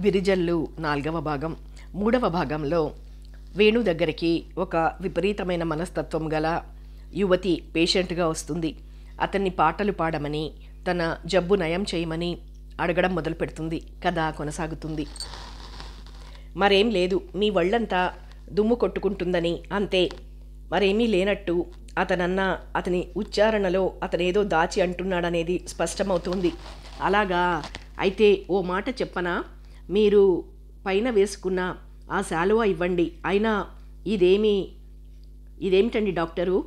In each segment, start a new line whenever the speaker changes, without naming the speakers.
విరిజల్లు 4వ భాగం. 3వ భాగంలో వేణు దగ్గరికి ఒక విపరీతమైన మనస్తత్వం గల యువతి పేషెంట్గా వస్తుంది. అతన్ని పాటలు పాడమని, తన జబ్బు నయం చేయమని అడగడం మొదలు పెడుతుంది. కథ కొనసాగుతుంది. మరేం లేదు, మీ ఒళ్ళంతా దుమ్ము కొట్టుకుంటుందని అంతే, మరేమీ లేనట్టు అతనన్న అతని ఉచ్చారణలో అతనేదో దాచి అంటున్నాడనేది స్పష్టమవుతుంది. అలాగా, అయితే ఓ మాట చెప్పనా, మీరు పైన వేసుకున్న ఆ శాలువా ఇవ్వండి. అయినా ఇదేమిటండి డాక్టరు,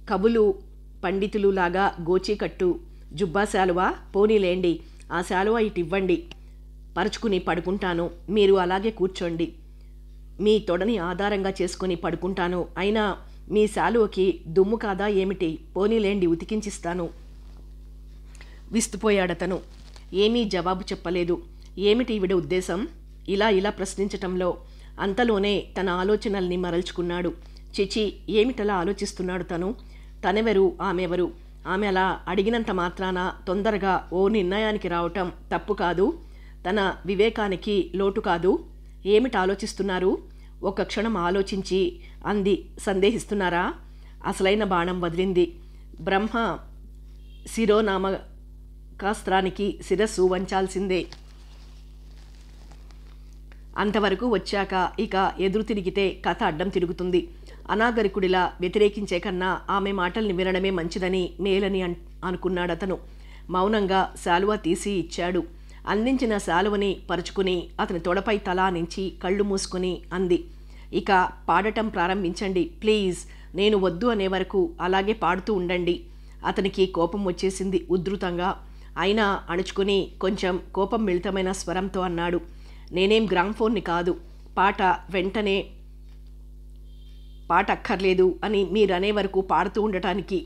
కబులు పండితులు లాగా గోచీకట్టు జుబ్బా శాలువా? పోనీలేండి, ఆ శాలువా ఇటు ఇవ్వండి, పరుచుకుని పడుకుంటాను. మీరు అలాగే కూర్చోండి, మీ తొడని ఆధారంగా చేసుకుని పడుకుంటాను. అయినా మీ శాలువకి దుమ్ము కాదా ఏమిటి? పోనీలేండి, ఉతికించిస్తాను. విస్తుపోయాడతను. ఏమీ జవాబు చెప్పలేదు. ఏమిటి ఈవిడ ఉద్దేశం? ఇలా ప్రశ్నించటంలో అంతలోనే తన ఆలోచనల్ని మరల్చుకున్నాడు. చిచి, ఏమిటలా ఆలోచిస్తున్నాడు తను? తనెవరు, ఆమెవరు? ఆమె అలా అడిగినంత మాత్రాన తొందరగా ఓ నిర్ణయానికి రావటం తప్పు కాదు, తన వివేకానికి లోటు కాదు. ఏమిటి ఆలోచిస్తున్నారు? ఒక క్షణం ఆలోచించి అంది. సందేహిస్తున్నారా? అసలైన బాణం వదిలింది. బ్రహ్మ శిరోనామకాస్త్రానికి శిరస్సు వంచాల్సిందే. అంతవరకు వచ్చాక ఇక ఎదురు తిరిగితే కథ అడ్డం తిరుగుతుంది. అనాగరికుడిలా వ్యతిరేకించే కన్నా ఆమె మాటల్ని వినడమే మంచిదని, మేలని అనుకున్నాడతను. మౌనంగా శాలువా తీసి ఇచ్చాడు. అందించిన శాలువని పరుచుకుని అతని తొడపై తలా నుంచి కళ్ళు మూసుకుని అంది. ఇక పాడటం ప్రారంభించండి ప్లీజ్. నేను వద్దు అనే వరకు అలాగే పాడుతూ ఉండండి. అతనికి కోపం వచ్చేసింది ఉధృతంగా. అయినా అణుచుకుని కొంచెం కోపం మిళితమైన స్వరంతో అన్నాడు, నేనేం గ్రామ్ఫోన్ని కాదు, వెంటనే పాట అక్కర్లేదు అని మీరనే వరకు పాడుతూ ఉండటానికి.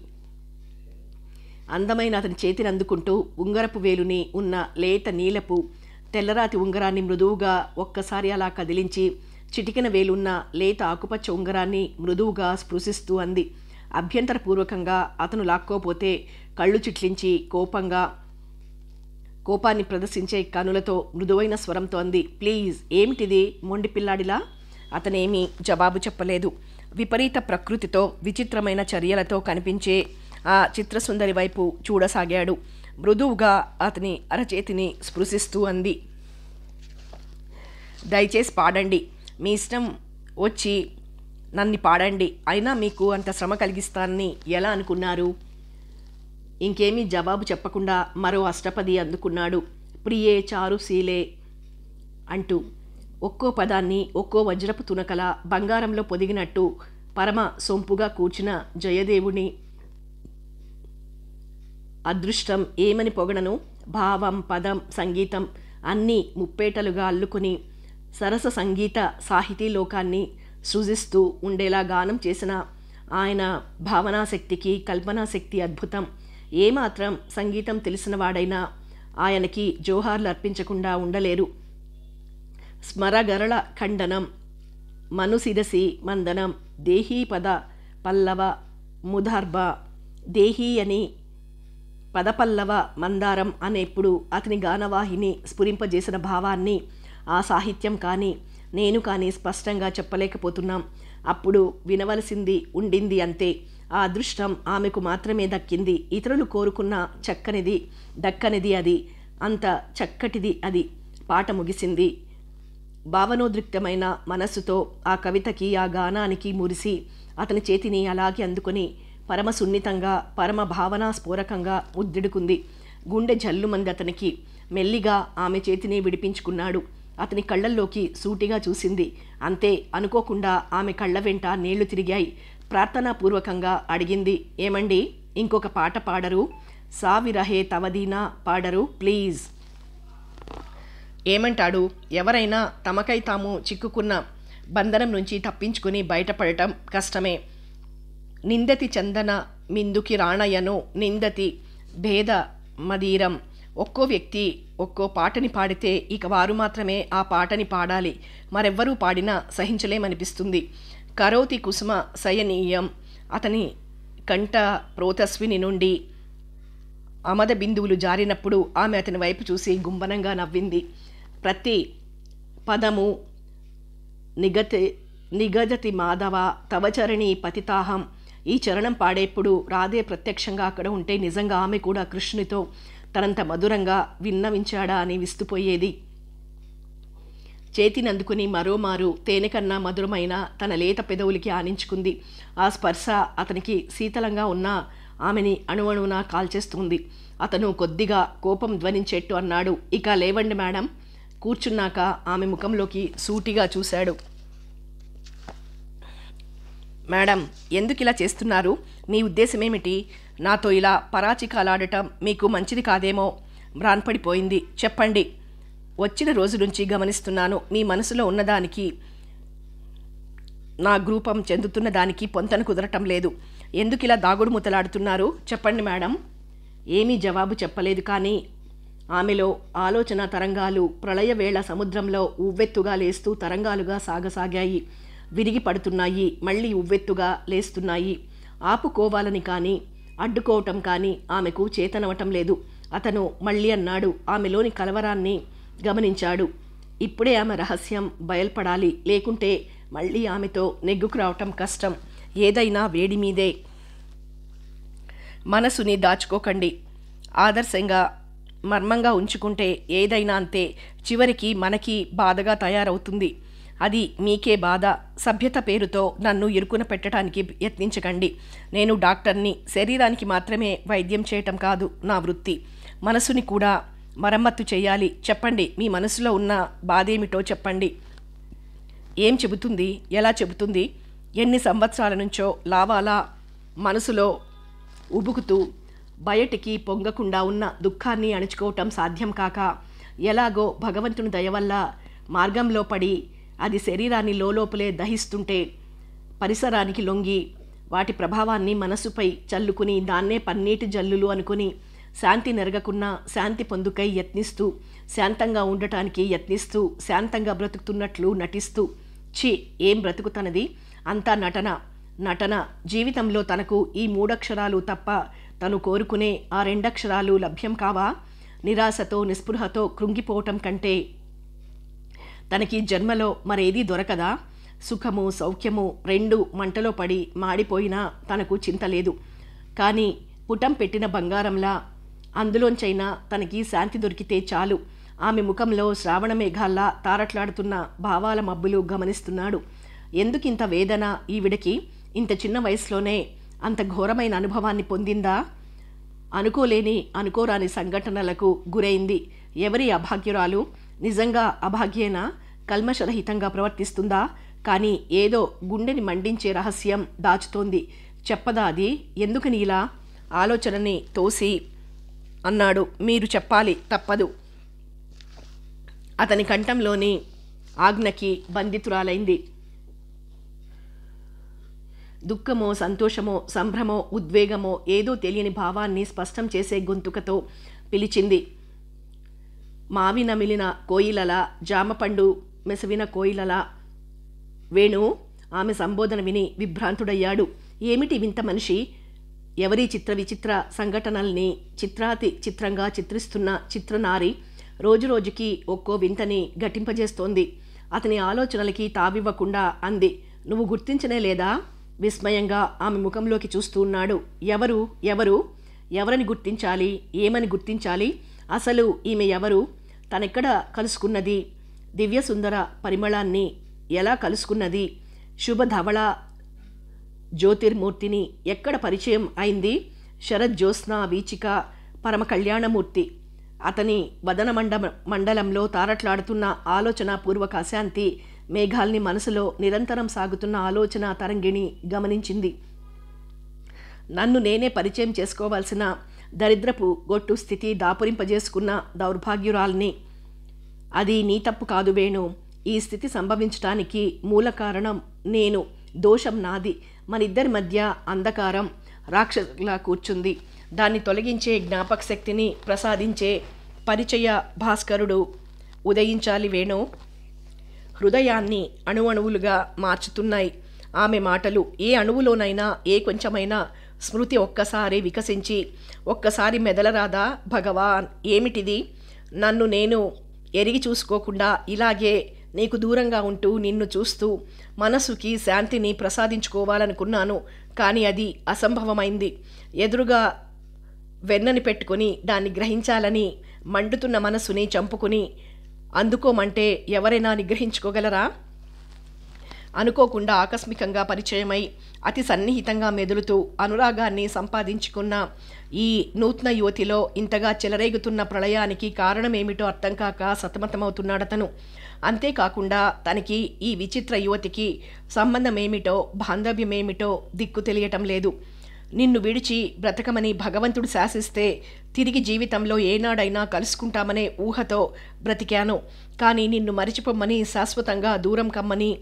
అందమైన అతని చేతిని అందుకుంటూ ఉంగరపు వేలుని ఉన్న లేత నీలపు తెల్లరాతి ఉంగరాన్ని మృదువుగా ఒక్కసారి అలా కదిలించి చిటికెన వేలున్న లేత ఆకుపచ్చ ఉంగరాన్ని మృదువుగా స్పృశిస్తూ అంది. అభ్యంతరపూర్వకంగా అతను లాక్కోపోతే కళ్ళు చిట్లించి కోపాన్ని ప్రదర్శించే కనులతో మృదువైన స్వరంతో అంది. ప్లీజ్. ఏమిటిది, మొండి పిల్లాడిలా? అతనేమీ జవాబు చెప్పలేదు. విపరీత ప్రకృతితో, విచిత్రమైన చర్యలతో కనిపించే ఆ చిత్రసుందరి వైపు చూడసాగాడు. మృదువుగా అతని అరచేతిని స్పృశిస్తూ అంది, దయచేసి పాడండి, మీ ఇష్టం వచ్చి నన్ను పాడండి. అయినా మీకు అంత శ్రమ కలిగిస్తానని ఎలా అనుకున్నారు? ఇంకేమీ జవాబు చెప్పకుండా మరో అష్టపది అందుకున్నాడు. ప్రియే చారుశీలే అంటూ ఒక్కో పదాన్ని ఒక్కో వజ్రపు తునకల బంగారంలో పొదిగినట్టు పరమ సొంపుగా కూర్చున్న జయదేవుని అదృష్టం ఏమని పొగడను? భావం, పదం, సంగీతం అన్నీ ముప్పేటలుగా అల్లుకుని సరస సంగీత సాహితీ లోకాన్ని సృజిస్తూ ఉండేలా గానం చేసిన ఆయన భావనాశక్తికి కల్పనాశక్తి అద్భుతం. ఏమాత్రం సంగీతం తెలిసిన వాడైనా ఆయనకి జోహార్లు అర్పించకుండా ఉండలేరు. స్మరగరళ ఖండనం, మనుశిరసి మందనం, దేహీ పద పల్లవ ముదార్భ, దేహీ అని పదపల్లవ మందారం అనేప్పుడు అతని గానవాహిని స్ఫురింపజేసిన భావాన్ని ఆ సాహిత్యం కానీ నేను కానీ స్పష్టంగా చెప్పలేకపోతున్నాం. అప్పుడు వినవలసింది ఉండింది అంతే. ఆ అదృష్టం ఆమెకు మాత్రమే దక్కింది. ఇతరులు కోరుకున్న దక్కనిది అది, అంత చక్కటిది అది. పాట ముగిసింది. భావనోద్రిక్తమైన మనస్సుతో ఆ కవితకి, ఆ గానానికి మురిసి అతని చేతిని అలాగే అందుకొని పరమ సున్నితంగా, పరమ భావనాస్ఫోరకంగా ముద్దిడుకుంది. గుండె జల్లుమంది అతనికి. మెల్లిగా ఆమె చేతిని విడిపించుకున్నాడు. అతని కళ్ళల్లోకి సూటిగా చూసింది. అంతే, అనుకోకుండా ఆమె కళ్ళ వెంట నీళ్లు తిరిగాయి. ప్రార్థనాపూర్వకంగా అడిగింది, ఏమండి, ఇంకొక పాట పాడరు? సావిరహే తవదీనా పాడరు ప్లీజ్. ఏమంటాడు? ఎవరైనా తమకై తాము చిక్కుకున్న బంధనం నుంచి తప్పించుకుని బయటపడటం కష్టమే. నిందతి చందన మిందుకి రాణయ్యను నిందతి భేద మదీరం. ఒక్కో వ్యక్తి ఒక్కో పాటని పాడితే ఇక వారు మాత్రమే ఆ పాటని పాడాలి. మరెవ్వరూ పాడినా సహించలేమనిపిస్తుంది. కరోతి కుసుమ శయనీయం. అతని కంఠ ప్రోతస్విని నుండి అమద బిందువులు జారినప్పుడు ఆమె అతని వైపు చూసి గుంబనంగా నవ్వింది. ప్రతి పదము నిగజతి మాధవ తవచరణి పతితాహం. ఈ చరణం పాడేప్పుడు రాధే ప్రత్యక్షంగా అక్కడ ఉంటే నిజంగా ఆమె కూడా కృష్ణునితో తనంత మధురంగా విన్నవించాడా అని విస్తుపోయేది. చేతినందుకుని మరోమారు తేనెకన్నా మధురమైన తన లేత పెదవులకి ఆనించుకుంది. ఆ స్పర్శ అతనికి శీతలంగా ఉన్న ఆమెని అణువణువున కాల్చేస్తుంది. అతను కొద్దిగా కోపం ధ్వనించేట్టు అన్నాడు, ఇక లేవండి మేడం. కూర్చున్నాక ఆమె ముఖంలోకి సూటిగా చూశాడు. మేడం, ఎందుకు ఇలా చేస్తున్నారు? మీ ఉద్దేశమేమిటి? నాతో ఇలా పరాచికాలాడటం మీకు మంచిది కాదేమో. మ్రాన్పడిపోయింది. చెప్పండి. వచ్చిన రోజు నుంచి గమనిస్తున్నాను. మీ మనసులో ఉన్నదానికి నా గ్రూపం చెందుతున్న దానికి పొంతన కుదరటం లేదు. ఎందుకు ఇలా దాగుడు ముతలాడుతున్నారు? చెప్పండి మేడం. ఏమీ జవాబు చెప్పలేదు. కానీ ఆమెలో ఆలోచన తరంగాలు ప్రళయవేళ సముద్రంలో ఉవ్వెత్తుగా లేస్తూ తరంగాలుగా సాగసాగాయి. విరిగి పడుతున్నాయి, మళ్ళీ ఉవ్వెత్తుగా లేస్తున్నాయి. ఆపుకోవాలని కానీ అడ్డుకోవటం కానీ ఆమెకు చేతనవటం లేదు. అతను మళ్ళీ అన్నాడు. ఆమెలోని కలవరాన్ని గమనించాడు. ఇప్పుడే ఆమె రహస్యం బయల్పడాలి, లేకుంటే మళ్ళీ ఆమెతో నెగ్గుకు రావటం కష్టం. ఏదైనా వేడి మీదే. మనసుని దాచుకోకండి. ఆదర్శంగా మర్మంగా ఉంచుకుంటే ఏదైనా అంతే. చివరికి మనకి బాధగా తయారవుతుంది. అది మీకే బాధ. సభ్యత పేరుతో నన్ను ఇరుకున పెట్టడానికి యత్నించకండి. నేను డాక్టర్ని. శరీరానికి మాత్రమే వైద్యం చేయటం కాదు నా వృత్తి. మనసుని కూడా మరమ్మత్తు చేయాలి. చెప్పండి, మీ మనసులో ఉన్న బాధేమిటో చెప్పండి. ఏం చెబుతుంది? ఎలా చెబుతుంది? ఎన్ని సంవత్సరాల నుంచో లావాలా మనసులో ఉబుకుతూ బయటికి పొంగకుండా ఉన్న దుఃఖాన్ని అణుచుకోవటం సాధ్యం కాక ఎలాగో భగవంతుని దయవల్ల మార్గంలో పడి అది శరీరాన్ని లోపలే దహిస్తుంటే పరిసరానికి లొంగి వాటి ప్రభావాన్ని మనసుపై చల్లుకుని దాన్నే పన్నీటి జల్లులు అనుకుని శాంతి నెరగకున్నా శాంతి పొందుకై యత్నిస్తూ శాంతంగా ఉండటానికి యత్నిస్తూ శాంతంగా బ్రతుకుతున్నట్లు నటిస్తూ ఏం బ్రతుకుతనది? అంతా నటన. జీవితంలో తనకు ఈ 3 అక్షరాలు తప్ప తను కోరుకునే ఆ 2 అక్షరాలు లభ్యం కావా? నిరాశతో నిస్పృహతో కృంగిపోవటం కంటే తనకి జన్మలో మరేదీ దొరకదా? సుఖము సౌఖ్యము 2 మంటలో పడి మాడిపోయినా తనకు చింత లేదు. కానీ పుటం పెట్టిన బంగారంలా అందులోంచైనా తనకి శాంతి దొరికితే చాలు. ఆమె ముఖంలో శ్రావణ మేఘాల్లా తారట్లాడుతున్న భావాల మబ్బులు గమనిస్తున్నాడు. ఎందుకింత వేదన ఈవిడకి? ఇంత చిన్న వయసులోనే అంత ఘోరమైన అనుభవాన్ని పొందిందా? అనుకోరాని సంఘటనలకు గురైంది. ఎవరి అభాగ్యురాలు? నిజంగా అభాగ్యేనా? కల్మషరహితంగా ప్రవర్తిస్తుందా? కానీ ఏదో గుండెని మండించే రహస్యం దాచుతోంది. చెప్పదా అది? ఎందుకని ఇలా? ఆలోచనని తోసి అన్నాడు. మీరు చెప్పాలి, తప్పదు. అతని కంఠంలోని ఆజ్ఞకి బంధితురాలైంది. దుఃఖమో సంతోషమో సంభ్రమో ఉద్వేగమో ఏదో తెలియని భావాన్ని స్పష్టం చేసే గొంతుకతో పిలిచింది. మావి నమిలిన కోయిలలా, జామపండు మెసవిన కోయిలలా. వేణు ఆమె సంబోధన విని విభ్రాంతుడయ్యాడు. ఏమిటి వింత మనిషి? ఎవరి విచిత్ర సంఘటనల్ని చిత్రాతి చిత్రంగా చిత్రిస్తున్న చిత్రనారి రోజురోజుకి ఒక్కో వింతని ఘటింపజేస్తోంది. అతని ఆలోచనలకి తావివ్వకుండా అంది. నువ్వు గుర్తించనే లేదా? విస్మయంగా ఆమె ముఖంలోకి చూస్తూ ఉన్నాడు. ఎవరని గుర్తించాలి? ఏమని గుర్తించాలి? అసలు ఈమె ఎవరు? తనెక్కడ కలుసుకున్నది? దివ్యసుందర పరిమళాన్ని ఎలా కలుసుకున్నది? శుభధవళ జ్యోతిర్మూర్తిని ఎక్కడ పరిచయం అయింది? శరజ్యోత్స్నా వీచిక పరమ కళ్యాణమూర్తి. అతని వదన మండలంలో తారట్లాడుతున్న ఆలోచన పూర్వక అశాంతి మేఘాల్ని మనసులో నిరంతరం సాగుతున్న ఆలోచన తరంగిణి గమనించింది. నన్ను నేనే పరిచయం చేసుకోవాల్సిన దరిద్రపు గొట్టు స్థితి దాపురింపజేసుకున్న దౌర్భాగ్యురాల్ని. అది నీ తప్పు కాదు వేణు. ఈ స్థితి సంభవించటానికి మూల కారణం నేను. దోషం నాది. మనిద్దరి మధ్య అంధకారం రాక్షసులా కూర్చుంది. దాన్ని తొలగించే జ్ఞాపక శక్తిని ప్రసాదించే పరిచయ భాస్కరుడు ఉదయించాలి వేణు. హృదయాన్ని అణువణువులుగా మార్చుతున్నాయి ఆమె మాటలు. ఏ అణువులోనైనా ఏ కొంచెమైనా స్మృతి ఒక్కసారి వికసించి ఒక్కసారి మెదలరాదా? భగవాన్, ఏమిటిది? నన్ను నేను ఎరిగి చూసుకోకుండా ఇలాగే నీకు దూరంగా ఉంటూ నిన్ను చూస్తూ మనసుకి శాంతిని ప్రసాదించుకోవాలనుకున్నాను. కానీ అది అసంభవమైంది. ఎదురుగా వెన్నని పెట్టుకుని దాన్ని గ్రహించాలని మండుతున్న మనసుని చంపుకుని అందుకోమంటే ఎవరైనా నిగ్రహించుకోగలరా? అనుకోకుండా ఆకస్మికంగా పరిచయమై అతి సన్నిహితంగా మెదులుతూ అనురాగాన్ని సంపాదించుకున్న ఈ నూతన యువతిలో ఇంతగా చెలరేగుతున్న ప్రళయానికి కారణమేమిటో అర్థం కాక సతమతమవుతున్నాడతను. అంతేకాకుండా తనకి ఈ విచిత్ర యువతికి సంబంధమేమిటో బాంధవ్యమేమిటో దిక్కు తెలియటం లేదు. నిన్ను విడిచి బ్రతకమని భగవంతుడు శాసిస్తే తిరిగి జీవితంలో ఏనాడైనా కలుసుకుంటామనే ఊహతో బ్రతికాను. కానీ నిన్ను మరిచిపోమ్మని శాశ్వతంగా దూరం కమ్మని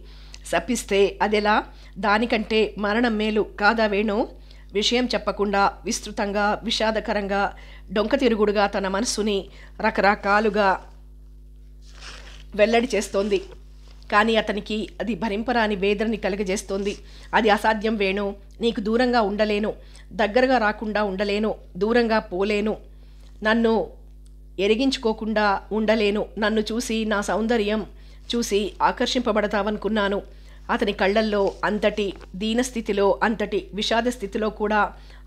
శపిస్తే అదెలా? దానికంటే మరణం మేలు కాదా వేణు? విషయం చెప్పకుండా విస్తృతంగా విషాదకరంగా డొంకతిరుగుడుగా తన మనస్సుని రకరకాలుగా వెల్లడి చేస్తోంది. కానీ అతనికి అది భరింపరాని వేదనని కలుగజేస్తోంది. అది అసాధ్యం వేణు. నీకు దూరంగా ఉండలేను, దగ్గరగా రాకుండా ఉండలేను, దూరంగా పోలేను, నన్ను ఎరిగించుకోకుండా ఉండలేను. నన్ను చూసి నా సౌందర్యం చూసి ఆకర్షింపబడతావనుకున్నాను. అతని కళ్ళల్లో అంతటి దీనస్థితిలో అంతటి విషాద స్థితిలో కూడా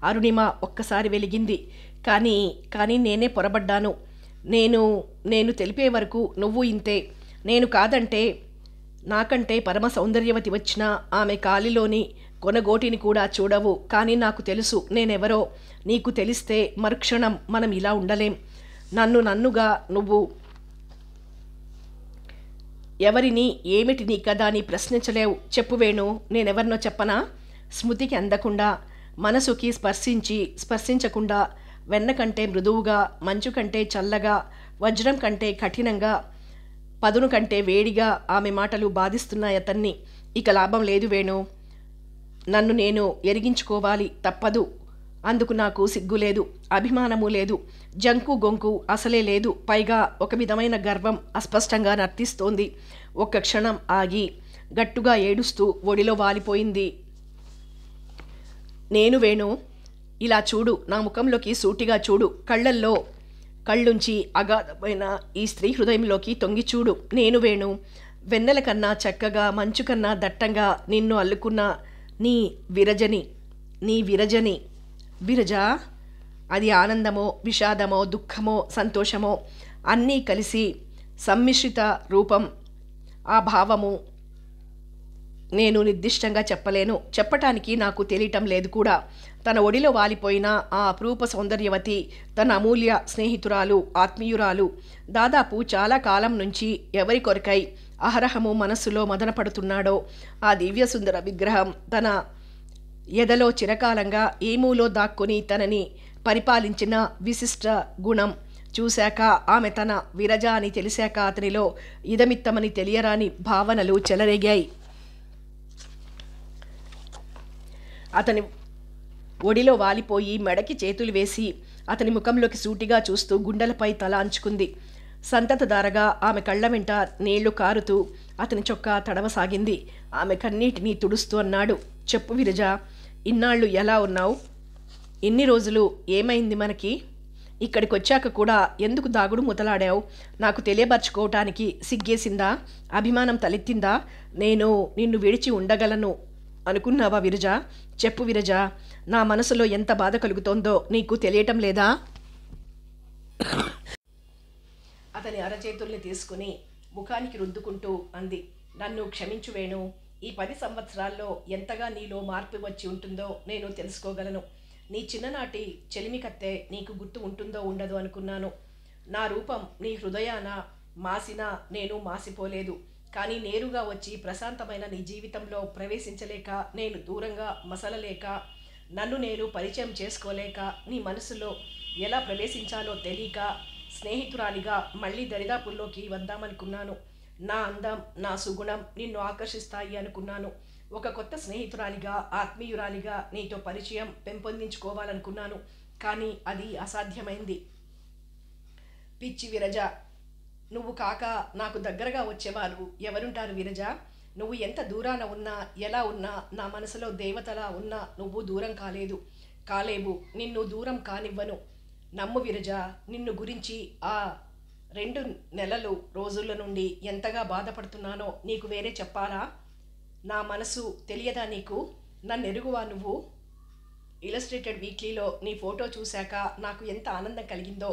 అరుణిమ ఒక్కసారి వెలిగింది. కానీ నేనే పొరబడ్డాను. నేను తెలిపే వరకు నువ్వు ఇంతే. నేను కాదంటే నాకంటే పరమ సౌందర్యవతి వచ్చినా ఆమె కాలిలోని కొనగోటిని కూడా చూడవు. కానీ నాకు తెలుసు నేనెవరో. నీకు తెలిస్తే మరుక్షణం మనం ఇలా ఉండలేం. నన్నుగా నువ్వు ఎవరిని ఏమిటి నీ కదా అని ప్రశ్నించలేవు. చెప్పు వేణు, నేనెవరినో చెప్పనా? స్మృతికి అందకుండా, మనసుకి స్పర్శించకుండా, వెన్న కంటే మృదువుగా, మంచు కంటే చల్లగా, వజ్రం కంటే కఠినంగా, పదును కంటే వేడిగా ఆమె మాటలు బాధిస్తున్నాయి అతన్ని. ఇక లాభం లేదు వేణు. నన్ను నేను ఎరిగించుకోవాలి, తప్పదు. అందుకు నాకు సిగ్గు లేదు, అభిమానము లేదు, జంకు గొంకు అసలే లేదు. పైగా ఒక విధమైన గర్వం అస్పష్టంగా నర్తిస్తోంది. ఒక్క క్షణం ఆగి గట్టుగా ఏడుస్తూ ఒడిలో వాలిపోయింది. నేను వేణు, ఇలా చూడు, నా ముఖంలోకి సూటిగా చూడు, కళ్ళుంచి అగాధమైన ఈ స్త్రీ హృదయంలోకి తొంగి చూడు. నేను వేణు, వెన్నెల కన్నా చక్కగా, మంచు కన్నా దట్టంగా నిన్ను అల్లుకున్న నీ విరజని. విరజ, అది ఆనందమో, విషాదమో, దుఃఖమో, సంతోషమో అన్నీ కలిసి సమ్మిశ్రిత రూపం. ఆ భావము నేను నిర్దిష్టంగా చెప్పలేను, చెప్పటానికి నాకు తెలియటం లేదు కూడా. తన ఒడిలో వాలిపోయిన ఆ అపురూప సౌందర్యవతి తన అమూల్య స్నేహితురాలు, ఆత్మీయురాలు. దాదాపు చాలా కాలం నుంచి ఎవరి కొరకై అహరహము మనస్సులో మదనపడుతున్నాడో ఆ దివ్యసుందర విగ్రహం తన ఎదలో చిరకాలంగా ఏమూలో దాక్కుని తనని పరిపాలించిన విశిష్ట గుణం చూశాక, ఆమె తన విరజ అని తెలిసాక అతనిలో ఇదమిత్తమని తెలియరాని భావనలు చెలరేగాయి. అతని ఒడిలో వాలిపోయి మెడకి చేతులు వేసి అతని ముఖంలోకి సూటిగా చూస్తూ గుండెలపై తల అంచుకుంది. సంతతధారగా ఆమె కళ్ళ వెంట నీళ్లు కారుతూ అతని చొక్కా తడవసాగింది. ఆమె కన్నీటిని తుడుస్తూ అన్నాడు, చెప్పు విరజ, ఇన్నాళ్ళు ఎలా ఉన్నావు? ఇన్ని రోజులు ఏమైంది మనకి? ఇక్కడికి వచ్చాక కూడా ఎందుకు దాగుడు ముతలాడావు? నాకు తెలియపరచుకోవటానికి సిగ్గేసిందా? అభిమానం తలెత్తిందా? నేను నిన్ను విడిచి ఉండగలను అనుకున్నావా విరజ? చెప్పు విరజ, నా మనసులో ఎంత బాధ కలుగుతోందో నీకు తెలియటం లేదా? అతని అరచేతుల్ని తీసుకుని ముఖానికి రుద్దుకుంటూ అంది, నన్ను క్షమించు వేణు. ఈ 10 సంవత్సరాల్లో ఎంతగా నీలో మార్పు వచ్చి ఉంటుందో నేను తెలుసుకోగలను. నీ చిన్ననాటి చెలిమి కత్తె నీకు గుర్తు ఉంటుందో ఉండదో అనుకున్నాను. నా రూపం నీ హృదయాన మాసినా నేను మాసిపోలేదు. కానీ నేరుగా వచ్చి ప్రశాంతమైన నీ జీవితంలో ప్రవేశించలేక, నేను దూరంగా మసలలేక, నన్ను నేను పరిచయం చేసుకోలేక, నీ మనసులో ఎలా ప్రవేశించాలో తెలియక స్నేహితురాలిగా మళ్ళీ దరిదాపుల్లోకి వద్దామనుకున్నాను. నా అందం, నా సుగుణం నిన్ను ఆకర్షిస్తాయి అనుకున్నాను. ఒక కొత్త స్నేహితురాలిగా, ఆత్మీయురాలిగా నీతో పరిచయం పెంపొందించుకోవాలనుకున్నాను. కానీ అది అసాధ్యమైంది. పిచ్చి విరజ, నువ్వు కాక నాకు దగ్గరగా వచ్చేవారు ఎవరుంటారు విరజ? నువ్వు ఎంత దూరాన ఉన్నా, ఎలా ఉన్నా, నా మనసులో దేవతలా ఉన్నా నువ్వు దూరం కాలేవు. నిన్ను దూరం కానివ్వను. నమ్ము విరజ, నిన్ను గురించి ఆ 2 నెలలు రోజుల నుండి ఎంతగా బాధపడుతున్నానో నీకు వేరే చెప్పాలా? నా మనసు తెలియదా నీకు? నన్నెరుగువా నువ్వు? ఇలస్ట్రేటెడ్ వీక్లీలో నీ ఫోటో చూశాక నాకు ఎంత ఆనందం కలిగిందో,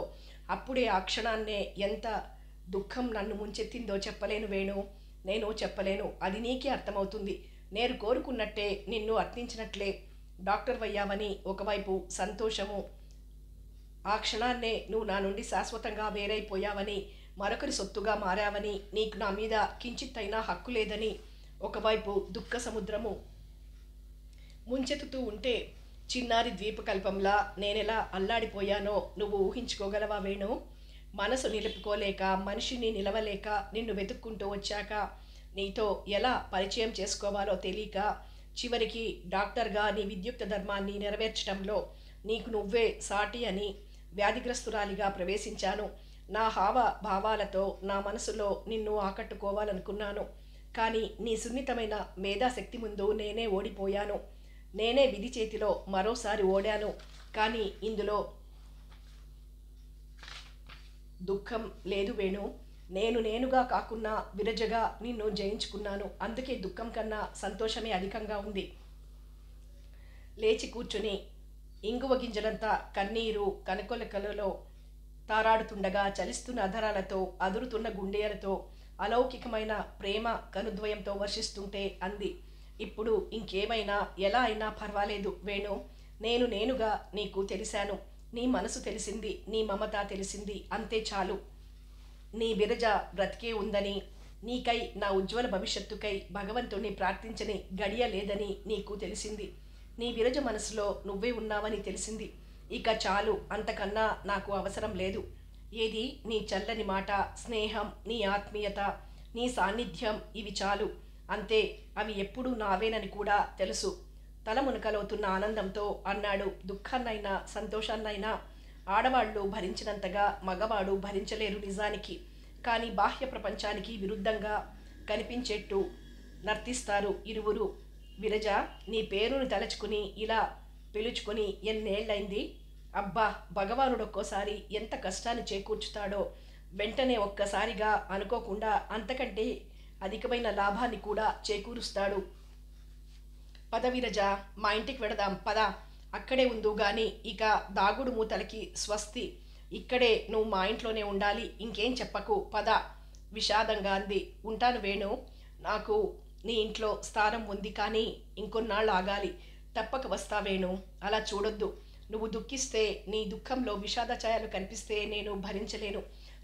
అప్పుడే ఆ క్షణాన్నే ఎంత దుఃఖం నన్ను ముంచెత్తిందో చెప్పలేను వేణు. నేను చెప్పలేను. అది నీకే అర్థమవుతుంది. నేను కోరుకున్నట్టే నిన్ను అర్థించినట్లే డాక్టర్ అయ్యావని ఒకవైపు సంతోషము, ఆ క్షణాన్నే నువ్వు నా నుండి శాశ్వతంగా వేరైపోయావని, మరొకరి సొత్తుగా మారావని, నీకు నా మీద కించిత్తైనా హక్కు లేదని ఒకవైపు దుఃఖ సముద్రము ముంచెత్తుతూ ఉంటే, చిన్నారి ద్వీపకల్పంలా నేనెలా అల్లాడిపోయానో నువ్వు ఊహించుకోగలవా వేణు? మనసు నిలుపుకోలేక, మనిషిని నిలవలేక, నిన్ను వెతుక్కుంటూ వచ్చాక, నీతో ఎలా పరిచయం చేసుకోవాలో తెలియక, చివరికి డాక్టర్గా నీ విద్యుక్త ధర్మాన్ని నెరవేర్చడంలో నీకు నువ్వే సాటి అని వ్యాధిగ్రస్తురాలిగా ప్రవేశించాను. నా భావాలతో నా మనసులో నిన్ను ఆకట్టుకోవాలనుకున్నాను. కానీ నీ సున్నితమైన మేధాశక్తి ముందు నేనే ఓడిపోయాను. నేనే విధి చేతిలో మరోసారి ఓడాను. కానీ ఇందులో దుఃఖం లేదు వేణు. నేనుగా కాకున్నా విరజగా నిన్ను జయించుకున్నాను. అందుకే దుఃఖం కన్నా సంతోషమే అధికంగా ఉంది. లేచి కూర్చుని ఇంగువ గింజలంతా కన్నీరు కనుకొలకలలో తారాడుతుండగా, చలిస్తున్న అధరాలతో, అదురుతున్న గుండెలతో, అలౌకికమైన ప్రేమ కనుద్వయంతో వర్షిస్తుంటే అంది, ఇప్పుడు ఇంకేమైనా ఎలా అయినా పర్వాలేదు వేణు. నేనుగా నీకు తెలిశాను. నీ మనసు తెలిసింది, నీ మమత తెలిసింది. అంతే చాలు. నీ విరజ బ్రతికే ఉందని, నీకై నా ఉజ్వల భవిష్యత్తుకై భగవంతుణ్ణి ప్రార్థించని గడియ లేదని నీకు తెలిసింది. నీ విరజ మనసులో నువ్వే ఉన్నావని తెలిసింది. ఇక చాలు, అంతకన్నా నాకు అవసరం లేదు. ఏది నీ చల్లని మాట, స్నేహం, నీ ఆత్మీయత, నీ సాన్నిధ్యం, ఇవి చాలు. అంతే. అవి ఎప్పుడూ నావేనని కూడా తెలుసు. తల మునకలవుతున్న ఆనందంతో అన్నాడు. దుఃఖాన్నైనా సంతోషాన్నైనా ఆడవాళ్ళు భరించినంతగా మగవాడు భరించలేరు నిజానికి. కానీ బాహ్య ప్రపంచానికి విరుద్ధంగా కనిపించేట్టు నర్తిస్తారు ఇరువురు. విరజ, నీ పేరును తలచుకుని ఇలా పిలుచుకుని ఎన్నేళ్లైంది. అబ్బా, భగవానుడు ఒక్కోసారి ఎంత కష్టాన్ని చేకూర్చుతాడో. వెంటనే ఒక్కసారిగా అనుకోకుండా అంతకంటే అధికమైన లాభాన్ని కూడా చేకూరుస్తాడు. పద విరజ, మా ఇంటికి వెడదాం పద. అక్కడే ఉందు గాని ఇక దాగుడు మూతలకి స్వస్తి. ఇక్కడే నువ్వు మా ఇంట్లోనే ఉండాలి. ఇంకేం చెప్పకు పద విషాదంగా అంది. ఉంటాను వేణు. నాకు నీ ఇంట్లో స్థానం ఉంది, కానీ ఇంకొన్నాళ్ళు ఆగాలి. తప్పక వస్తా వేణు. అలా చూడొద్దు. నువ్వు దుఃఖిస్తే, నీ దుఃఖంలో విషాద ఛాయలు కనిపిస్తే నేను భరించలేను.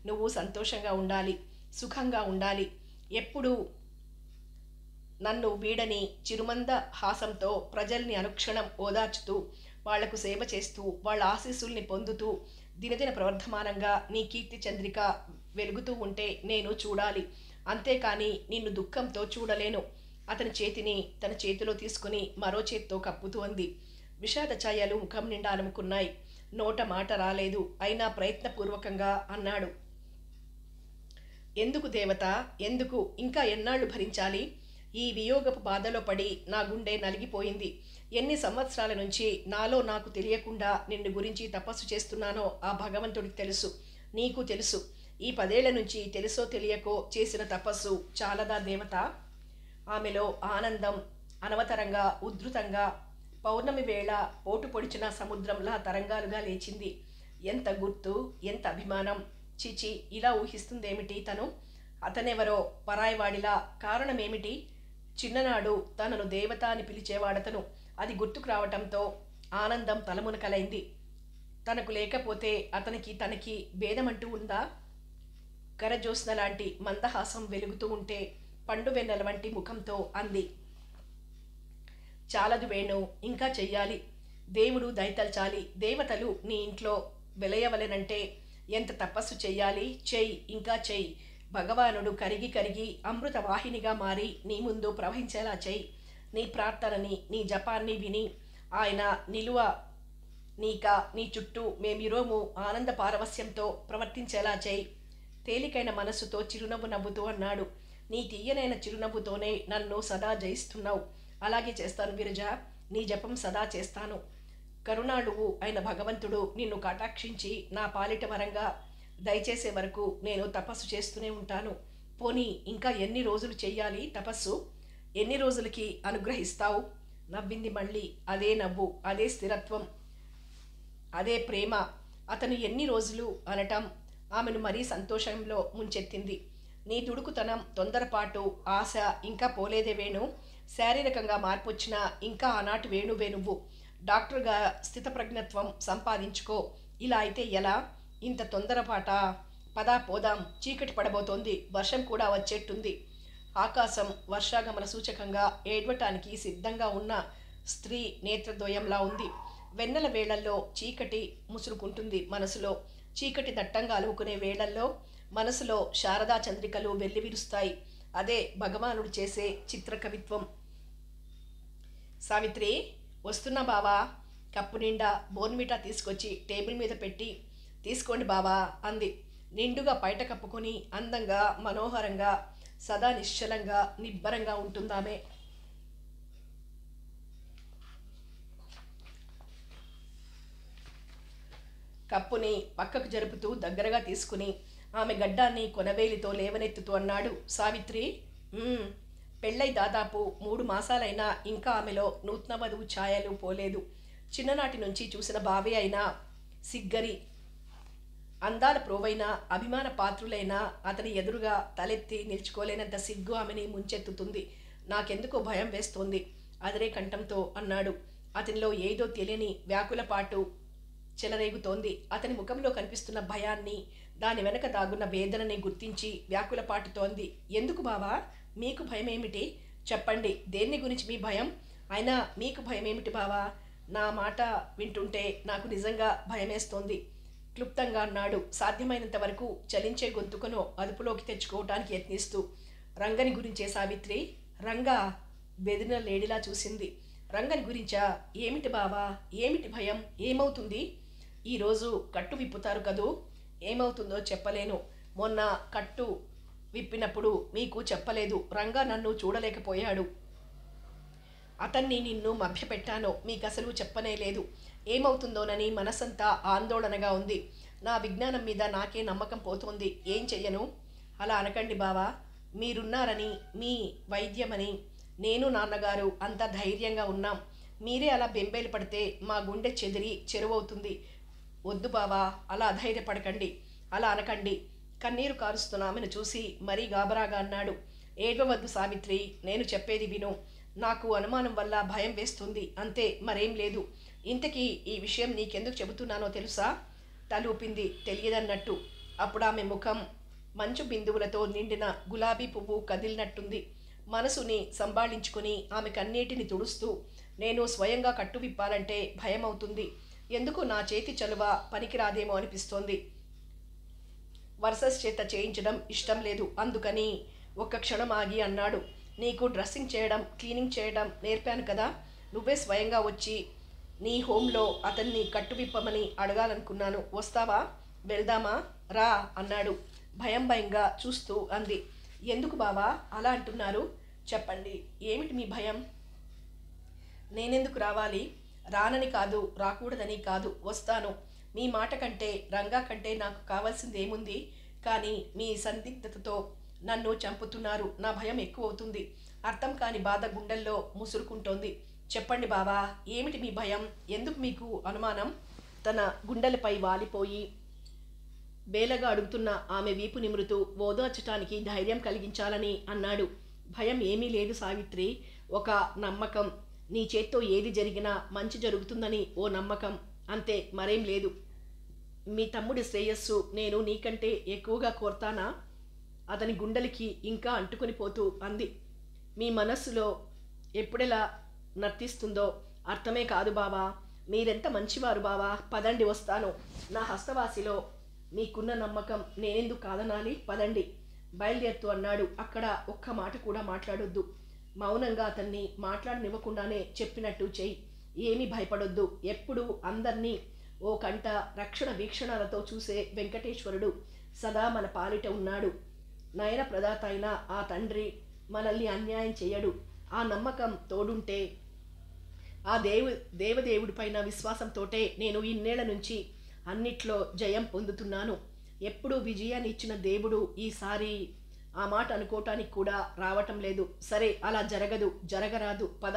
నువ్వు సంతోషంగా ఉండాలి, సుఖంగా ఉండాలి. ఎప్పుడు నన్ను వీడని చిరుమంద హాసంతో ప్రజల్ని అనుక్షణం ఓదార్చుతూ, వాళ్లకు సేవ చేస్తూ, వాళ్ళ ఆశీస్సుల్ని పొందుతూ, దినదిన ప్రవర్ధమానంగా నీ కీర్తి చంద్రిక వెలుగుతూ ఉంటే నేను చూడాలి. అంతేకాని నిన్ను దుఃఖంతో చూడలేను. అతని చేతిని తన చేతిలో తీసుకుని మరో చేత్తో కప్పుతూ అంది. విషాద ఛాయలు ముఖం నిండా అలుముకున్నాయి. నోట మాట రాలేదు. అయినా ప్రయత్నపూర్వకంగా అన్నాడు. ఎందుకు దేవత, ఎందుకు? ఇంకా ఎన్నాళ్ళు భరించాలి? ఈ వియోగపు బాధలో పడి నా గుండె నలిగిపోయింది. ఎన్ని సంవత్సరాల నుంచి నాలో నాకు తెలియకుండా నిన్ను గురించి తపస్సు చేస్తున్నానో ఆ భగవంతుడికి తెలుసు, నీకు తెలుసు. ఈ 10 ఏళ్ల నుంచి తెలుసో తెలియకో చేసిన తపస్సు చాలదా దేవత? ఆమెలో ఆనందం అనవతరంగా, ఉద్ధృతంగా, పౌర్ణమి వేళ పోటు పొడిచిన సముద్రంలా తరంగాలుగా లేచింది. ఎంత గుర్తు, ఎంత అభిమానం! చిచి, ఇలా ఊహిస్తుందేమిటి తను? అతనెవరో పరాయివాడిలా. కారణమేమిటి? చిన్ననాడు తనను దేవత అని పిలిచేవాడతను. అది గుర్తుకు రావటంతో ఆనందం తలమునకలైంది. తనకు లేకపోతే అతనికి తనకి భేదమంటూ ఉందా? కరజ్యోత్స్న లాంటి మందహాసం వెలుగుతూ ఉంటే పండు వెన్నెల వంటి ముఖంతో అంది. చాలదు వేణు, ఇంకా చెయ్యాలి. దేవుడు దయతల్చాలి. దేవతలు నీ ఇంట్లో వెలయవలెనంటే ఎంత తపస్సు చెయ్యాలి? చెయ్యి, ఇంకా చెయ్యి. భగవానుడు కరిగి కరిగి అమృత వాహినిగా మారి నీ ముందు ప్రవహించేలా చెయ్యి. నీ ప్రార్థనని, నీ జపాన్ని విని ఆయన నిలువ నీక నీ చుట్టూ మేమిరోము ఆనంద పారవస్యంతో ప్రవర్తించేలా చెయ్యి. తేలికైన మనస్సుతో చిరునవ్వు నవ్వుతూ అన్నాడు. నీ తీయనైన చిరునవ్వుతోనే నన్ను సదా జయిస్తున్నావు. అలాగే చేస్తాను విరజ. నీ జపం సదా చేస్తాను. కరుణాళువు అయిన భగవంతుడు నిన్ను కటాక్షించి నా పాలిట వరంగా దయచేసే వరకు నేను తపస్సు చేస్తూనే ఉంటాను. పోనీ ఇంకా ఎన్ని రోజులు చెయ్యాలి తపస్సు? ఎన్ని రోజులకి అనుగ్రహిస్తావు? నవ్వింది మళ్ళీ. అదే నవ్వు, అదే స్థిరత్వం, అదే ప్రేమ. అతను ఎన్ని రోజులు అనటం ఆమెను మరీ సంతోషంలో ముంచెత్తింది. నీ దుడుకుతనం, తొందరపాటు, ఆశ ఇంకా పోలేదే వేణు. శారీరకంగా మార్పు వచ్చినా ఇంకా ఆనాటి వేణువే నువ్వు. డాక్టర్గా స్థితప్రజ్ఞత్వం సంపాదించుకో. ఇలా అయితే ఎలా? ఇంత తొందరపాట? పదా పోదాం, చీకటి పడబోతోంది, వర్షం కూడా వచ్చేట్టుంది. ఆకాశం వర్షాగమన సూచకంగా ఏడ్వటానికి సిద్ధంగా ఉన్న స్త్రీ నేత్రద్వయంలా ఉంది. వెన్నెల వేళల్లో చీకటి ముసురుకుంటుంది మనసులో. చీకటి దట్టంగా అలుముకునే వేళల్లో మనసులో శారదా చంద్రికలు వెల్లివిరుస్తాయి. అదే భగవానుడు చేసే చిత్రకవిత్వం. సావిత్రి, వస్తున్నా బావా. కప్పు నిండా బోర్మిటా తీసుకొచ్చి టేబుల్ మీద పెట్టి, తీసుకోండి బావా అంది. నిండుగా పైట కప్పుకొని అందంగా, మనోహరంగా, సదా నిశ్చలంగా, నిబ్బరంగా ఉంటుందామె. కప్పుని పక్కకు జరుపుతూ దగ్గరగా తీసుకుని ఆమె గడ్డాన్ని కొనవేలితో లేవనెత్తుతూ అన్నాడు. సావిత్రి, పెళ్ళై దాదాపు 3 మాసాలైనా ఇంకా ఆమెలో నూతన వధువు ఛాయలు పోలేదు. చిన్ననాటి నుంచి చూసిన బావే అయినా, సిగ్గరి అందాల ప్రోవైన, అభిమాన పాత్రులైన అతని ఎదురుగా తలెత్తి నిల్చుకోలేనంత సిగ్గు ఆమెని ముంచెత్తుతుంది. నాకెందుకో భయం వేస్తోంది అదరే కంఠంతో అన్నాడు. అతనిలో ఏదో తెలియని వ్యాకులపాటు చెలరేగుతోంది. అతని ముఖంలో కనిపిస్తున్న భయాన్ని, దాని వెనక దాగున్న వేదనని గుర్తించి వ్యాకులపాటుతోంది. ఎందుకు బావా? మీకు భయం ఏమిటి? చెప్పండి, దేన్ని గురించి మీ భయం? అయినా మీకు భయం ఏమిటి బావా? నా మాట వింటుంటే నాకు నిజంగా భయమేస్తోంది క్లుప్తంగా అన్నాడు, సాధ్యమైనంత వరకు చలించే గొంతుకను అదుపులోకి తెచ్చుకోవటానికి యత్నిస్తూ. రంగని గురించే సావిత్రి? రంగా? బెదిరిన లేడిలా చూసింది. రంగని గురించా? ఏమిటి బావా? ఏమిటి భయం? ఏమవుతుంది? ఈరోజు కట్టు విప్పుతారు కదూ, ఏమవుతుందో చెప్పలేను. మొన్న కట్టు విప్పినప్పుడు మీకు చెప్పలేదు. రంగా నన్ను చూడలేకపోయాడు. అతన్ని నిన్ను మభ్యపెట్టాను, మీకసలు చెప్పనే లేదు. ఏమవుతుందోనని మనసంతా ఆందోళనగా ఉంది. నా విజ్ఞానం మీద నాకే నమ్మకం పోతోంది. ఏం చెయ్యను? అలా అనకండి బావా. మీరున్నారని, మీ వైద్యమని నేను నాన్నగారు అంత ధైర్యంగా ఉన్నాం. మీరే అలా బెంబేలు పడితే మా గుండె చెదిరి చెరువవుతుంది. వద్దు బావా, అలా అధైర్యపడకండి, అలా అనకండి. కన్నీరు కారుస్తున్న ఆమెను చూసి మరీ గాబరాగా అన్నాడు. ఏడవద్దు సావిత్రి, నేను చెప్పేది విను. నాకు అనుమానం వల్ల భయం వేస్తుంది, అంతే, మరేం లేదు. ఇంతకీ ఈ విషయం నీకెందుకు చెబుతున్నానో తెలుసా? తలూపింది తెలియదన్నట్టు. అప్పుడు ఆమె ముఖం మంచు బిందువులతో నిండిన గులాబీ పువ్వు కదిలినట్టుంది. మనసుని సంభాళించుకుని ఆమె కన్నీటిని తుడుస్తూ, నేను స్వయంగా కట్టు విప్పాలంటే భయం అవుతుంది. ఎందుకు నా చేతి చలువ పనికిరాదేమో అనిపిస్తోంది. వర్సెస్ చేత చేయించడం ఇష్టం లేదు. అందుకని ఒక్క క్షణం ఆగి అన్నాడు. నీకు డ్రెస్సింగ్ చేయడం, క్లీనింగ్ చేయడం నేర్పాను కదా. నువ్వే స్వయంగా వచ్చి నీ హోంలో అతన్ని కట్టు విప్పమని అడగాలనుకున్నాను. వస్తావా? వెళ్దామా? రా అన్నాడు. భయంగా చూస్తూ అంది. ఎందుకు బావా అలా అంటున్నారు? చెప్పండి, ఏమిటి మీ భయం? నేనెందుకు రావాలి? రానని కాదు, రాకూడదని కాదు, వస్తాను. మీ మాట కంటే, రంగా కంటే నాకు కావాల్సింది ఏముంది? కానీ మీ సందిగ్ధతతో నన్ను చంపుతున్నారు. నా భయం ఎక్కువ అవుతుంది. అర్థం కాని బాధ గుండెల్లో ముసురుకుంటోంది. చెప్పండి బావా, ఏమిటి మీ భయం? ఎందుకు మీకు అనుమానం? తన గుండెలపై వాలిపోయి బేలగా అడుగుతున్న ఆమె వీపు నిమురుతూ ఓదార్చటానికి ధైర్యం కలిగించాలని అన్నాడు. భయం ఏమీ లేదు సావిత్రి, ఒక నమ్మకం. నీ చేత్తో ఏది జరిగినా మంచి జరుగుతుందని ఓ నమ్మకం, అంతే, మరేం లేదు. మీ తమ్ముడి శ్రేయస్సు నేను నీకంటే ఎక్కువగా కోరతానా? అతని గుండెలకి ఇంకా అంటుకొని పోతూ అంది. మీ మనస్సులో ఎప్పుడెలా నర్తిస్తుందో అర్థమే కాదు బావా. మీరెంత మంచివారు బావా. పదండి, వస్తాను. నా హస్తవాసిలో మీకున్న నమ్మకం నేనెందుకు కాదనాలి? పదండి, బయలుదేరుతూ అన్నాడు. అక్కడ ఒక్క మాట కూడా మాట్లాడొద్దు. మౌనంగా అతన్ని మాట్లాడనివ్వకుండానే చెప్పినట్టు చెయ్యి. ఏమీ భయపడొద్దు. ఎప్పుడు అందర్నీ ఓ కంట రక్షణ వీక్షణాలతో చూసే వెంకటేశ్వరుడు సదా మన పాలిట ఉన్నాడు. నయన ప్రదాత అయిన ఆ తండ్రి మనల్ని అన్యాయం చేయడు. ఆ నమ్మకం తోడుంటే, ఆ దేవదేవుడిపైన విశ్వాసంతోటే నేను ఇన్నేళ్ల నుంచి అన్నిట్లో జయం పొందుతున్నాను. ఎప్పుడూ విజయాన్ని ఇచ్చిన దేవుడు ఈసారి ఆ మాట అనుకోవటానికి కూడా రావటం లేదు. సరే, అలా జరగదు, జరగరాదు, పద.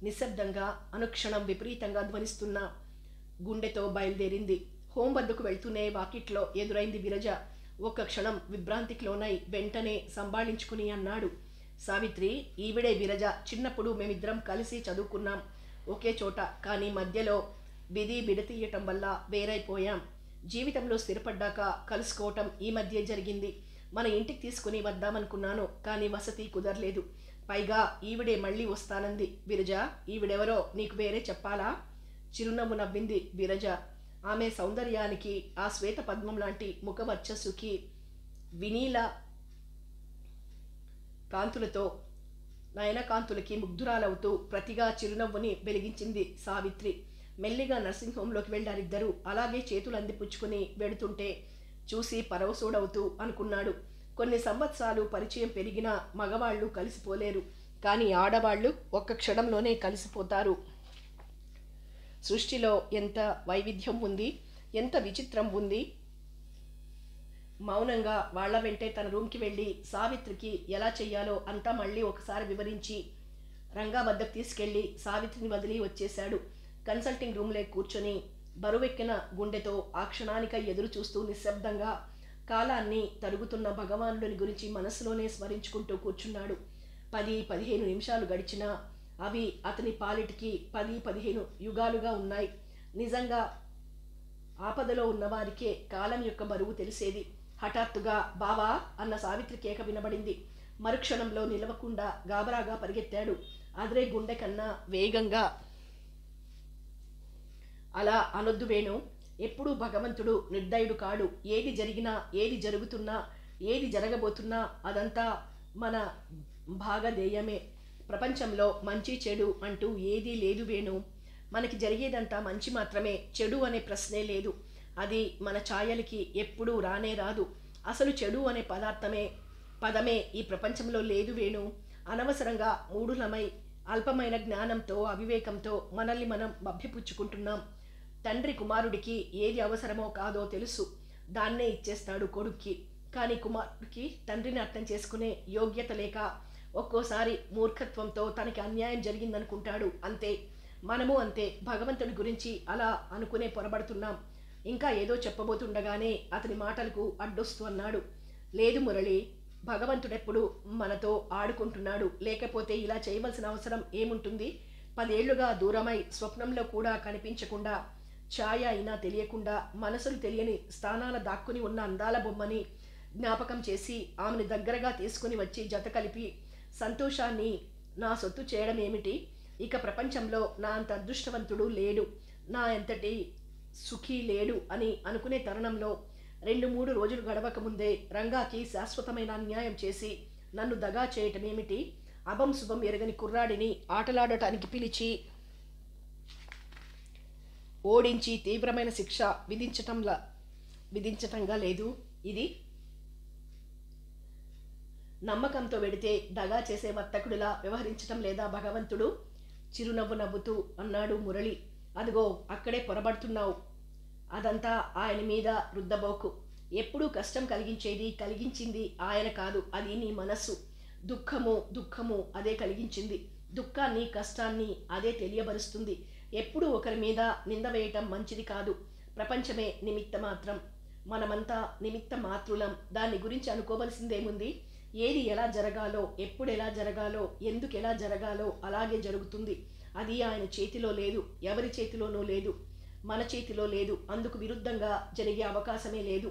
నిశ్శబ్దంగా అనుక్షణం విపరీతంగా ధ్వనిస్తున్న గుండెతో బయలుదేరింది. హోం వద్దకు వెళ్తూనే వాకిట్లో ఎదురైంది విరజ. ఒక్క క్షణం విభ్రాంతికి లోనై వెంటనే సంభాళించుకుని అన్నాడు, సావిత్రి, ఈవిడే విరజ. చిన్నప్పుడు మేమిద్దరం కలిసి చదువుకున్నాం ఒకే చోట. కానీ మధ్యలో విధి విడతీయటం వల్ల వేరైపోయాం. జీవితంలో స్థిరపడ్డాక కలుసుకోవటం ఈ మధ్య జరిగింది. మన ఇంటికి తీసుకుని వద్దామనుకున్నాను, కానీ వసతి కుదరలేదు. పైగా ఈవిడే మళ్ళీ వస్తానంది. విరజ, ఈవిడెవరో నీకు వేరే చెప్పాలా? చిరునవ్వు నవ్వింది విరజ. ఆమె సౌందర్యానికి, ఆ శ్వేత పద్మం లాంటి ముఖవర్చస్సుకి, వినీల కాంతులతో నయనకాంతులకి ముగ్ధురాలవుతూ ప్రతిగా చిరునవ్వుని వెలిగించింది సావిత్రి. మెల్లిగా నర్సింగ్ హోంలోకి వెళ్ళారిద్దరూ. అలాగే చేతులు అందిపుచ్చుకుని వెడుతుంటే చూసి పరవశుడవుతూ అనుకున్నాడు, కొన్ని సంవత్సరాలు పరిచయం పెరిగిన మగవాళ్ళు కలిసిపోలేరు, కానీ ఆడవాళ్ళు ఒక్క క్షణంలోనే కలిసిపోతారు. సృష్టిలో ఎంత వైవిధ్యం ఉంది, ఎంత విచిత్రం ఉంది. మౌనంగా వాళ్ల వెంటే తన రూమ్కి వెళ్ళి సావిత్రికి ఎలా చెయ్యాలో అంతా మళ్ళీ ఒకసారి వివరించి రంగా వద్దకు తీసుకెళ్లి సావిత్రిని వదిలి వచ్చేశాడు. కన్సల్టింగ్ రూమ్లో కూర్చొని బరువెక్కిన గుండెతో ఆ క్షణానికై ఎదురు చూస్తూ నిశ్శబ్దంగా కాలాన్ని తరుగుతున్న భగవానుడిని గురించి మనసులోనే స్మరించుకుంటూ కూర్చున్నాడు. 10-15 నిమిషాలు గడిచినా అవి అతని పాలిటికి 10-15 యుగాలుగా ఉన్నాయి. నిజంగా ఆపదలో ఉన్నవారికే కాలం యొక్క బరువు తెలిసేది. హఠాత్తుగా బావా అన్న సావిత్రి కేక వినబడింది. మరుక్షణంలో నిలవకుండా గాబరాగా పరిగెత్తాడు. అదరే గుండె కన్నా వేగంగా. అలా అనొద్దు వేణు. ఎప్పుడూ భగవంతుడు నిర్దయుడు కాడు. ఏది జరిగినా, ఏది జరుగుతున్నా, ఏది జరగబోతున్నా అదంతా మన భాగధేయమే. ప్రపంచంలో మంచి చెడు అంటూ ఏదీ లేదు వేణు. మనకి జరిగేదంతా మంచి మాత్రమే, చెడు అనే ప్రశ్నే లేదు. అది మన ఛాయలకి ఎప్పుడూ రానే రాదు. అసలు చెడు అనే పదమే ఈ ప్రపంచంలో లేదు వేణు. అనవసరంగా మూఢులమై అల్పమైన జ్ఞానంతో, అవివేకంతో మనల్ని మనం మభ్యపుచ్చుకుంటున్నాం. తండ్రి కుమారుడికి ఏది అవసరమో కాదో తెలుసు, దాన్నే ఇచ్చేస్తాడు కొడుక్కి. కానీ కుమారుడికి తండ్రిని అర్థం చేసుకునే యోగ్యత లేక ఒక్కోసారి మూర్ఖత్వంతో తనకి అన్యాయం జరిగిందనుకుంటాడు. అంతే, మనము అంతే. భగవంతుడి గురించి అలా అనుకునే పొరబడుతున్నాం. ఇంకా ఏదో చెప్పబోతుండగానే అతని మాటలకు అడ్డొస్తూ అన్నాడు, లేదు మురళి, భగవంతుడెప్పుడు మనతో ఆడుకుంటున్నాడు. లేకపోతే ఇలా చేయవలసిన అవసరం ఏముంటుంది? 10 ఏళ్లుగా దూరమై స్వప్నంలో కూడా కనిపించకుండా, ఛాయ అయినా తెలియకుండా, మనసులు తెలియని స్థానాల దాక్కుని ఉన్న అందాల బొమ్మని జ్ఞాపకం చేసి ఆమెను దగ్గరగా తీసుకుని వచ్చి జత కలిపి సంతోషాన్ని నా సొత్తు చేయడం ఏమిటి? ఇక ప్రపంచంలో నా అంత అదృష్టవంతుడు లేడు, నా ఎంతటి సుఖీ లేడు అని అనుకునే తరుణంలో 2-3 రోజులు గడవక ముందే రంగాకి శాశ్వతమైన అన్యాయం చేసి నన్ను దగా చేయటం ఏమిటి? అభం శుభం ఎరగని కుర్రాడిని ఆటలాడటానికి పిలిచి ఓడించి తీవ్రమైన శిక్ష విధించటంగా లేదు ఇది? నమ్మకంతో వెడితే దగా చేసే వర్తకుడిలా వ్యవహరించటం లేదా భగవంతుడు? చిరునవ్వు నవ్వుతూ అన్నాడు మురళి. అదిగో అక్కడే పొరబడుతున్నావు. అదంతా ఆయన మీద రుద్దబోకు. ఎప్పుడూ కష్టం కలిగించింది ఆయన కాదు, అది నీ మనస్సు. దుఃఖము అదే కలిగించింది. దుఃఖాన్ని, కష్టాన్ని అదే తెలియబరుస్తుంది. ఎప్పుడూ ఒకరి మీద నింద వేయటం మంచిది కాదు. ప్రపంచమే నిమిత్త మాత్రం, మనమంతా నిమిత్త మాత్రులం. దాని గురించి అనుకోవలసిందేముంది? ఏది ఎలా జరగాలో, ఎప్పుడు ఎలా జరగాలో, ఎందుకు ఎలా జరగాలో అలాగే జరుగుతుంది. అది ఆయన చేతిలో లేదు, ఎవరి చేతిలోనూ లేదు, మన చేతిలో లేదు. అందుకు విరుద్ధంగా జరిగే అవకాశమే లేదు.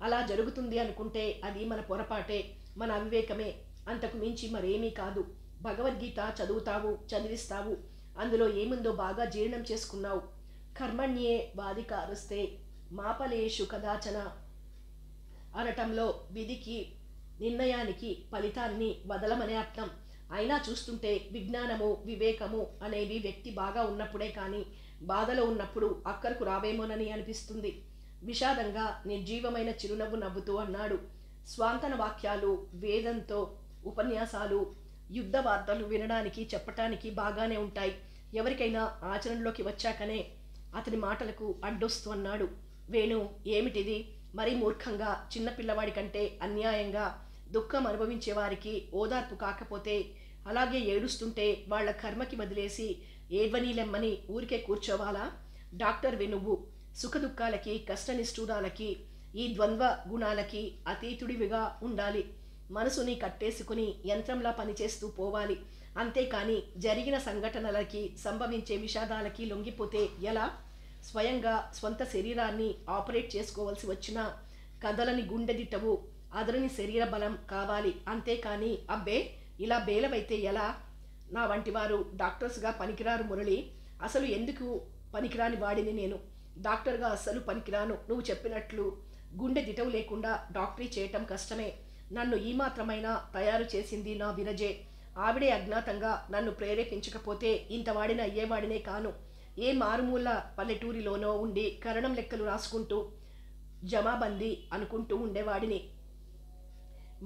అలా జరుగుతుంది అనుకుంటే అది మన పొరపాటే, మన అవివేకమే, అంతకు మించి మరేమీ కాదు. భగవద్గీత చదివిస్తావు, అందులో ఏముందో బాగా జీర్ణం చేసుకున్నావు. కర్మణ్యే వాధికారస్తే మాపలేషు కదాచన అనటంలో విధికి, నిర్ణయానికి, ఫలితాన్ని వదలమనే అర్థం. అయినా చూస్తుంటే విజ్ఞానము, వివేకము అనేవి వ్యక్తి బాగా ఉన్నప్పుడే కానీ బాధలో ఉన్నప్పుడు అక్కరకు రావేమోనని అనిపిస్తుంది. విషాదంగా నిర్జీవమైన చిరునవ్వు నవ్వుతూ అన్నాడు. స్వాంతన వాక్యాలు, వేదంతో ఉపన్యాసాలు, యుద్ధ వార్తలు వినడానికి, చెప్పటానికి బాగానే ఉంటాయి. ఎవరికైనా ఆచరణలోకి వచ్చాకనే అతని మాటలకు అడ్డొస్తూ అన్నాడు. వేణు, ఏమిటిది? మరీ మూర్ఖంగా చిన్నపిల్లవాడి కంటే అన్యాయంగా దుఃఖం అనుభవించే వారికి ఓదార్పు కాకపోతే అలాగే ఏడుస్తుంటే వాళ్ళ కర్మకి వదిలేసి ఏడ్వనీలెమ్మని ఊరికే కూర్చోవాలా? డాక్టర్ నువ్వు సుఖదుఖాలకి కష్టనిష్ఠూరాలకి ఈ ద్వంద్వ గుణాలకి అతీతుడివిగా ఉండాలి. మనసుని కట్టేసుకుని యంత్రంలా పనిచేస్తూ పోవాలి. అంతేకాని జరిగిన సంఘటనలకి సంభవించే విషాదాలకి లొంగిపోతే ఎలా? స్వయంగా స్వంత శరీరాన్ని ఆపరేట్ చేసుకోవాల్సి వచ్చినా కదలని గుండెదిట్టవు, అదరని శరీర బలం కావాలి. అంతేకాని అబ్బే ఇలా బేలవైతే ఎలా? నా వంటి వారు డాక్టర్స్గా పనికిరారు మురళి. అసలు ఎందుకు పనికిరాని వాడిని నేను. డాక్టర్గా అస్సలు పనికిరాను. నువ్వు చెప్పినట్లు గుండె దిటవు లేకుండా డాక్టరీ చేయటం కష్టమే. నన్ను ఈ మాత్రమైనా తయారు చేసింది నా విరజే. ఆవిడే అజ్ఞాతంగా నన్ను ప్రేరేపించకపోతే ఇంతవాడిని అయ్యేవాడినే కాను. ఏ మారుమూల పల్లెటూరిలోనో ఉండి కరణం లెక్కలు రాసుకుంటూ జమాబందీ అనుకుంటూ ఉండేవాడిని.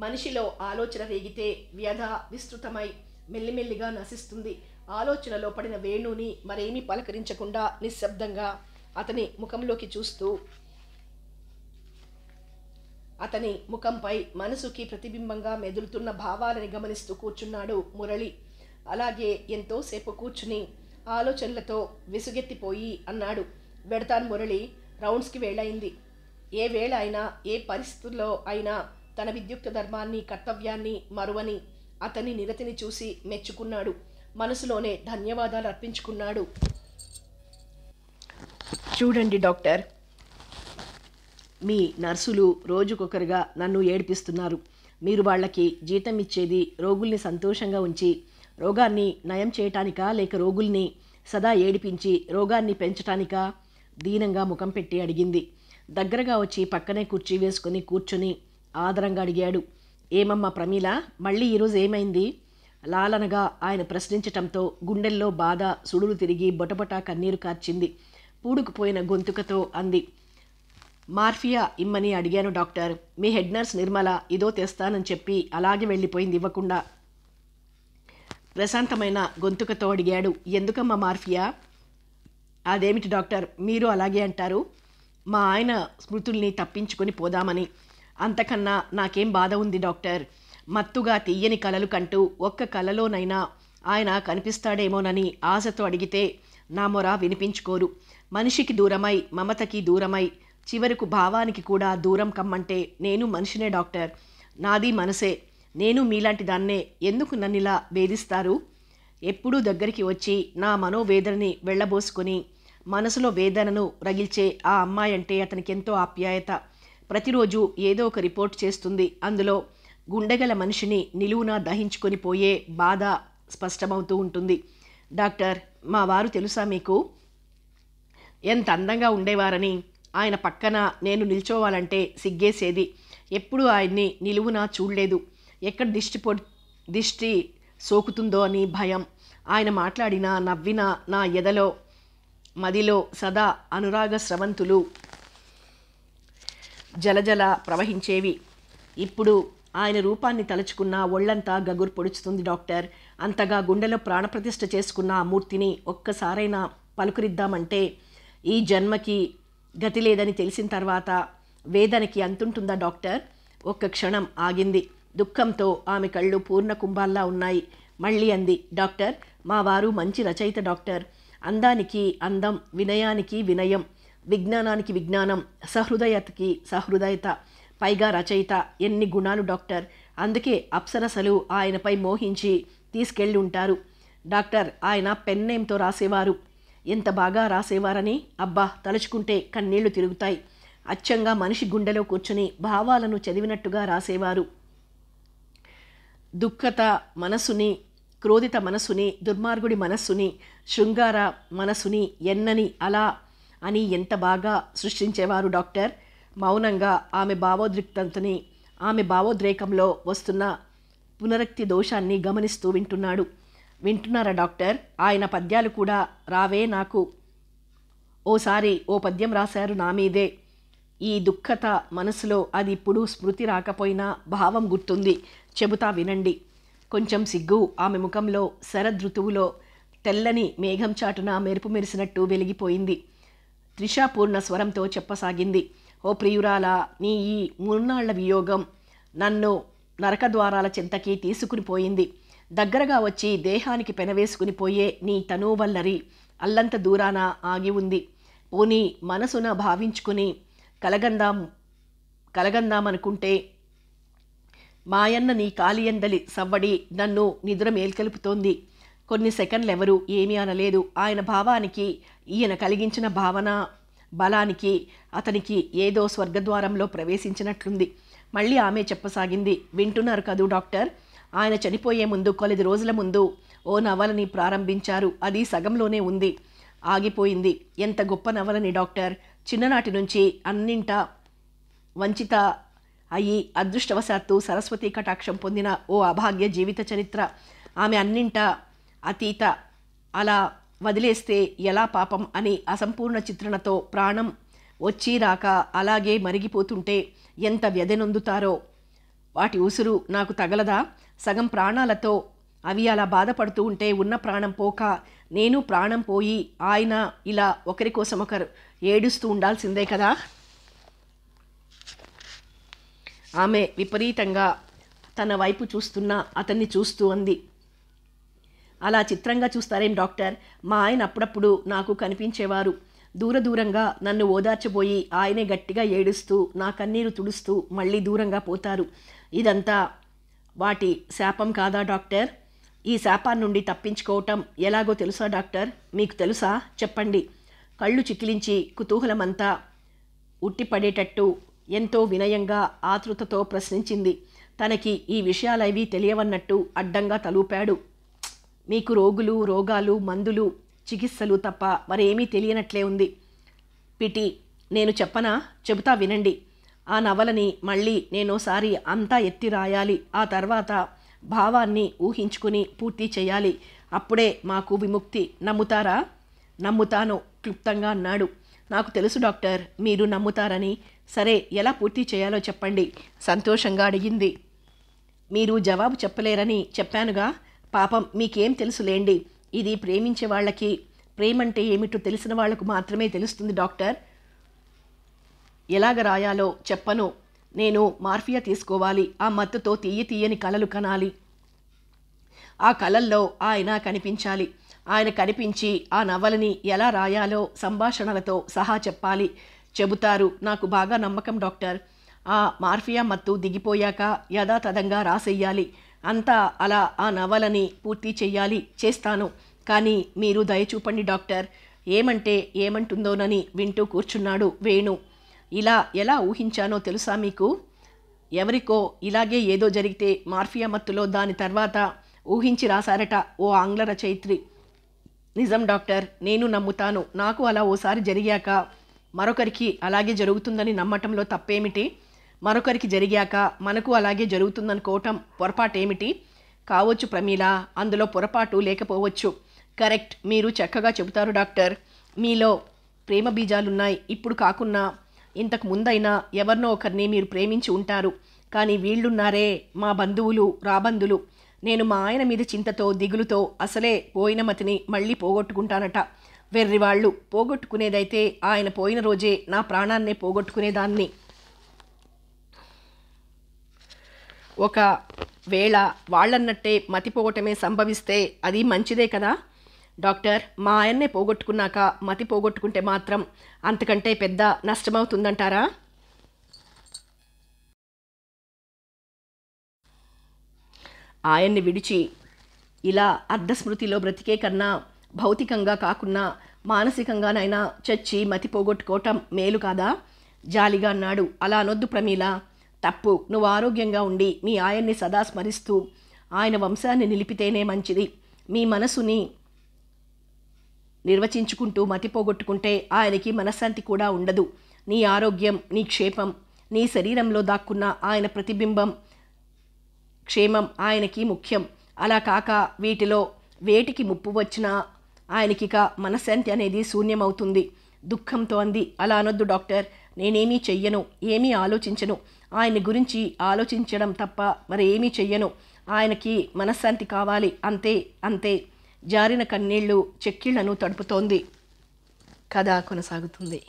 మనిషిలో ఆలోచన రేగితే వ్యధ విస్తృతమై మెల్లిమెల్లిగా నశిస్తుంది. ఆలోచనలో పడిన వేణుని మరేమీ పలకరించకుండా నిశ్శబ్దంగా అతని ముఖంలోకి చూస్తూ అతని ముఖంపై మనసుకి ప్రతిబింబంగా మెదులుతున్న భావాలని గమనిస్తూ కూర్చున్నాడు మురళి. అలాగే ఎంతోసేపు కూర్చుని ఆలోచనలతో విసుగెత్తిపోయి అన్నాడు, వెడతాను మురళి, రౌండ్స్కి వేళయింది. ఏ వేళ అయినా ఏ పరిస్థితుల్లో అయినా తన విద్యుక్త ధర్మాన్ని కర్తవ్యాన్ని మరువని అతని నిరతిని చూసి మెచ్చుకున్నాడు. మనసులోనే ధన్యవాదాలు అర్పించుకున్నాడు. చూడండి డాక్టర్, మీ నర్సులు రోజుకొకరుగా నన్ను ఏడిపిస్తున్నారు. మీరు వాళ్ళకి జీతం ఇచ్చేది రోగుల్ని సంతోషంగా ఉంచి రోగాన్ని నయం చేయటానికా, లేక రోగుల్ని సదా ఏడిపించి రోగాన్ని పెంచటానికా? దీనంగా ముఖం పెట్టి అడిగింది. దగ్గరగా వచ్చి పక్కనే కుర్చీ వేసుకొని కూర్చొని ఆదరంగా అడిగాడు, ఏమమ్మా ప్రమీల, మళ్ళీ ఈరోజు ఏమైంది? లాలనగా ఆయన ప్రశ్నించటంతో గుండెల్లో బాధ సుడులు తిరిగి బొటబొట కన్నీరు కార్చింది. పూడుకుపోయిన గొంతుకతో అంది, మార్ఫియా ఇమ్మని అడిగాను డాక్టర్. మీ హెడ్ నర్స్ నిర్మల ఇదో తెస్తానని చెప్పి అలాగే వెళ్ళిపోయింది ఇవ్వకుండా. ప్రశాంతమైన గొంతుకతో అడిగాడు, ఎందుకమ్మా మార్ఫియా? అదేమిటి డాక్టర్, మీరు అలాగే అంటారు? మా ఆయన స్మృతుల్ని తప్పించుకొని పోదామని. అంతకన్నా నాకేం బాధ ఉంది డాక్టర్? మత్తుగా తీయని కలలు కంటూ ఒక్క కలలోనైనా ఆయన కనిపిస్తాడేమోనని ఆశతో అడిగితే నా మొర వినిపించుకోరు. మనిషికి దూరమై మమతకి దూరమై చివరకు భావానికి కూడా దూరం కమ్మంటే నేను మనిషినే డాక్టర్. నాది మనసే. నేను మీలాంటి దాన్నే. ఎందుకు నన్నిలా వేధిస్తారు? ఎప్పుడూ దగ్గరికి వచ్చి నా మనోవేదనని వెళ్ళబోసుకొని మనసులో వేదనను రగిల్చే ఆ అమ్మాయి అంటే అతనికి ఎంతో ఆప్యాయత. ప్రతిరోజు ఏదో ఒక రిపోర్ట్ చేస్తుంది. అందులో గుండెగల మనిషిని నిలువునా దహించుకొని పోయే బాధ స్పష్టమవుతూ ఉంటుంది. డాక్టర్, మా వారు తెలుసా మీకు? ఎంత అందంగా ఉండేవారని. ఆయన పక్కన నేను నిల్చోవాలంటే సిగ్గేసేది. ఎప్పుడు ఆయన్ని నిలువునా చూడలేదు. ఎక్కడ దిష్టి సోకుతుందో అని భయం. ఆయన మాట్లాడినా నవ్వినా నా ఎదలో మదిలో సదా అనురాగ స్రవంతులు జలజల ప్రవహించేవి. ఇప్పుడు ఆయన రూపాన్ని తలుచుకున్న ఒళ్ళంతా గగురు పొడుచుతుంది డాక్టర్. అంతగా గుండెలో ప్రాణప్రతిష్ఠ చేసుకున్న ఆ మూర్తిని ఒక్కసారైనా పలుకరిద్దామంటే ఈ జన్మకి గతి లేదని తెలిసిన తర్వాత వేదనకి అంతుంటుందా డాక్టర్? ఒక్క క్షణం ఆగింది. దుఃఖంతో ఆమె కళ్ళు పూర్ణ కుంభాల్లా ఉన్నాయి. మళ్ళీ అంది, డాక్టర్, మా వారు మంచి రచయిత డాక్టర్. అందానికి అందం, వినయానికి వినయం, విజ్ఞానానికి విజ్ఞానం, సహృదయతకి సహృదయత, పైగా రచయిత. ఎన్ని గుణాలు డాక్టర్! అందుకే అప్సరసలు ఆయనపై మోహించి తీసుకెళ్ళి ఉంటారు. డాక్టర్, ఆయన పెన్నేంతో రాసేవారు. ఎంత బాగా రాసేవారని అబ్బా తలుచుకుంటే కన్నీళ్లు తిరుగుతాయి. అచ్చంగా మనిషి గుండెలో కూర్చుని భావాలను చదివినట్టుగా రాసేవారు. దుఃఖత మనసుని, క్రోధిత మనసుని, దుర్మార్గుడి మనస్సుని, శృంగార మనసుని ఎన్నని అలా అని ఎంత బాగా సృష్టించేవారు డాక్టర్. మౌనంగా ఆమె భావోద్రిక్తతని, ఆమె భావోద్రేకంలో వస్తున్న పునరక్తి దోషాన్ని గమనిస్తూ వింటున్నారా డాక్టర్? ఆయన పద్యాలు కూడా రావే నాకు. ఓసారి ఓ పద్యం రాశారు నా మీదే. ఈ దుఃఖత మనసులో అది ఇప్పుడు స్మృతి రాకపోయినా భావం గుర్తుంది. చెబుతా వినండి. కొంచెం సిగ్గు ఆమె ముఖంలో శరదృతువులో తెల్లని మేఘం చాటున మెరుపు మెరిసినట్టు వెలిగిపోయింది. త్రిషాపూర్ణ స్వరంతో చెప్పసాగింది. ఓ ప్రియురాలా, నీ ఈ 3 నాళ్ల వియోగం నన్ను నరకద్వారాల చెంతకి తీసుకుని పోయింది. దగ్గరగా వచ్చి దేహానికి పెనవేసుకుని పోయే నీ తనూవల్లరి అల్లంత దూరాన ఆగి ఉంది. పోనీ మనసున భావించుకుని కలగందామనుకుంటే మాయన్న నీ కాలియందలి సవ్వడి నన్ను నిద్ర మేల్కొలుపుతోంది. కొన్ని సెకండ్లెవరూ ఏమీ అనలేదు. ఆయన భావానికి ఈయన కలిగించిన భావన బలానికి అతనికి ఏదో స్వర్గద్వారంలో ప్రవేశించినట్లుంది. మళ్ళీ ఆమె చెప్పసాగింది. వింటున్నారు కదూ డాక్టర్, ఆయన చనిపోయే ముందు 9 రోజుల ముందు ఓ నవలని ప్రారంభించారు. అది సగంలోనే ఉంది, ఆగిపోయింది. ఎంత గొప్ప నవలని డాక్టర్. చిన్ననాటి నుంచి అన్నింటా వంచిత అయి అదృష్టవశాత్తు సరస్వతి కటాక్షం పొందిన ఓ అభాగ్య జీవిత చరిత్ర. ఆమె అన్నింటా అతీత. అలా వదిలేస్తే ఎలా పాపం అని అసంపూర్ణ చిత్రణతో ప్రాణం వచ్చి రాక అలాగే మరిగిపోతుంటే ఎంత వ్యధనొందుతారో. వాటి ఉసురు నాకు తగలదా? సగం ప్రాణాలతో అవి అలా బాధపడుతూ ఉంటే ఉన్న ప్రాణం పోక నేను ప్రాణం పోయి ఆయన ఇలా ఒకరి కోసం ఒకరు ఏడుస్తూ ఉండాల్సిందే కదా. ఆమె విపరీతంగా తన వైపు చూస్తున్న అతన్ని చూస్తూ అంది. అలా చిత్రంగా చూస్తారేం డాక్టర్? మా ఆయన అప్పుడప్పుడు నాకు కనిపించేవారు. దూరంగా నన్ను ఓదార్చబోయి ఆయనే గట్టిగా ఏడుస్తూ నా కన్నీరు తుడుస్తూ మళ్ళీ దూరంగా పోతారు. ఇదంతా వాటి శాపం కాదా డాక్టర్? ఈ శాపాన్ని నుండి తప్పించుకోవటం ఎలాగో తెలుసా డాక్టర్? మీకు తెలుసా? చెప్పండి. కళ్ళు చికిలించి కుతూహలమంతా ఉట్టిపడేటట్టు ఎంతో వినయంగా ఆతృతతో ప్రశ్నించింది. తనకి ఈ విషయాలవి తెలియవన్నట్టు అడ్డంగా తలూపాడు. మీకు రోగాలు, మందులు, చికిత్సలు తప్ప మరేమీ తెలియనట్లే ఉంది. పిటి, నేను చెప్పనా? చెబుతా వినండి. ఆ నవలని మళ్ళీ నేనోసారి అంతా ఎత్తి రాయాలి. ఆ తర్వాత భావాన్ని ఊహించుకుని పూర్తి చేయాలి. అప్పుడే మాకు విముక్తి. నమ్ముతారా? నమ్ముతాను క్లుప్తంగా అన్నాడు. నాకు తెలుసు డాక్టర్, మీరు నమ్ముతారని. సరే, ఎలా పూర్తి చేయాలో చెప్పండి సంతోషంగా అడిగింది. మీరు జవాబు చెప్పలేరని చెప్పానుగా. పాపం మీకేం తెలుసులేండి. ఇది ప్రేమించే వాళ్ళకి, ప్రేమంటే ఏమిటో తెలిసిన వాళ్లకు మాత్రమే తెలుస్తుంది డాక్టర్. ఎలాగ రాయాలో చెప్పను. నేను మార్ఫియా తీసుకోవాలి. ఆ మత్తుతో తీయని కలలు కనాలి. ఆ కలల్లో ఆయన కనిపించాలి. ఆయన కనిపించి ఆ నవలని ఎలా రాయాలో సంభాషణలతో సహా చెప్పాలి. చెబుతారు. నాకు బాగా నమ్మకం డాక్టర్. ఆ మార్ఫియా మత్తు దిగిపోయాక యథాతథంగా రాసేయాలి. అంతా అలా ఆ నవలని పూర్తి చెయ్యాలి. చేస్తాను. కానీ మీరు దయచూపండి డాక్టర్. ఏమంటే ఏమంటుందోనని వింటూ కూర్చున్నాడు వేణు. ఇలా ఎలా ఊహించానో తెలుసా మీకు? ఎవరికో ఇలాగే ఏదో జరిగితే మార్ఫియా మత్తులో దాని తర్వాత ఊహించి రాశారట ఓ ఆంగ్ల రచయిత్రి. నిజం డాక్టర్, నేను నమ్ముతాను. నాకు అలా ఓసారి జరిగాక మరొకరికి అలాగే జరుగుతుందని నమ్మటంలో తప్పేమిటి? మరొకరికి జరిగాక మనకు అలాగే జరుగుతుందనుకోవటం పొరపాటేమిటి? కావచ్చు ప్రమీల, అందులో పొరపాటు లేకపోవచ్చు. కరెక్ట్, మీరు చక్కగా చెబుతారు డాక్టర్. మీలో ప్రేమ బీజాలున్నాయి. ఇప్పుడు కాకున్నా ఇంతకు ముందైనా ఎవరినో ఒకరిని మీరు ప్రేమించి ఉంటారు. కానీ వీళ్ళున్నారే, మా బంధువులు, రాబంధులు. నేను మా ఆయన మీద చింతతో, దిగులుతో అసలే పోయిన మతిని మళ్ళీ పోగొట్టుకుంటానట. వెర్రివాళ్ళు. పోగొట్టుకునేదైతే ఆయన పోయిన రోజే నా ప్రాణాన్నే పోగొట్టుకునేదాన్ని. ఒకవేళ వాళ్ళన్నట్టే మతిపోగొట్టమే సంభవిస్తే అది మంచిదే కదా డాక్టర్. మా ఆయన్నే పోగొట్టుకున్నాక మతి పోగొట్టుకుంటే మాత్రం అంతకంటే పెద్ద నష్టమవుతుందంటారా? ఆయన్ని విడిచి ఇలా అర్ధస్మృతిలో బ్రతికే కన్నా భౌతికంగా కాకున్నా మానసికంగానైనా చచ్చి మతి పోగొట్టుకోవటం మేలు కాదా? జాలిగా అన్నాడు. అలా అనొద్దు ప్రమీల. తప్పు. నువ్వు ఆరోగ్యంగా ఉండి మీ ఆయన్ని సదా స్మరిస్తూ ఆయన వంశాన్ని నిలిపితేనే మంచిది. మీ మనసుని నిర్వచించుకుంటూ మతి పోగొట్టుకుంటే ఆయనకి మనశ్శాంతి కూడా ఉండదు. నీ ఆరోగ్యం, నీ క్షేమం, నీ శరీరంలో దాక్కున్న ఆయన ప్రతిబింబం క్షేమం ఆయనకి ముఖ్యం. అలా కాక వీటిలో వేటికి ముప్పు వచ్చినా ఆయనకిక మనశ్శాంతి అనేది శూన్యమవుతుంది. దుఃఖంతో అంది. అలా అనొద్దు డాక్టర్. నేనేమీ చెయ్యను, ఏమీ ఆలోచించను. ఆయన గురించి ఆలోచించడం తప్ప మరేమీ చెయ్యను. ఆయనకి మనశ్శాంతి కావాలి, అంతే అంతే. జారిన కన్నీళ్లు చెక్కిళ్లను తడుపుతోంది. కథ కొనసాగుతుంది.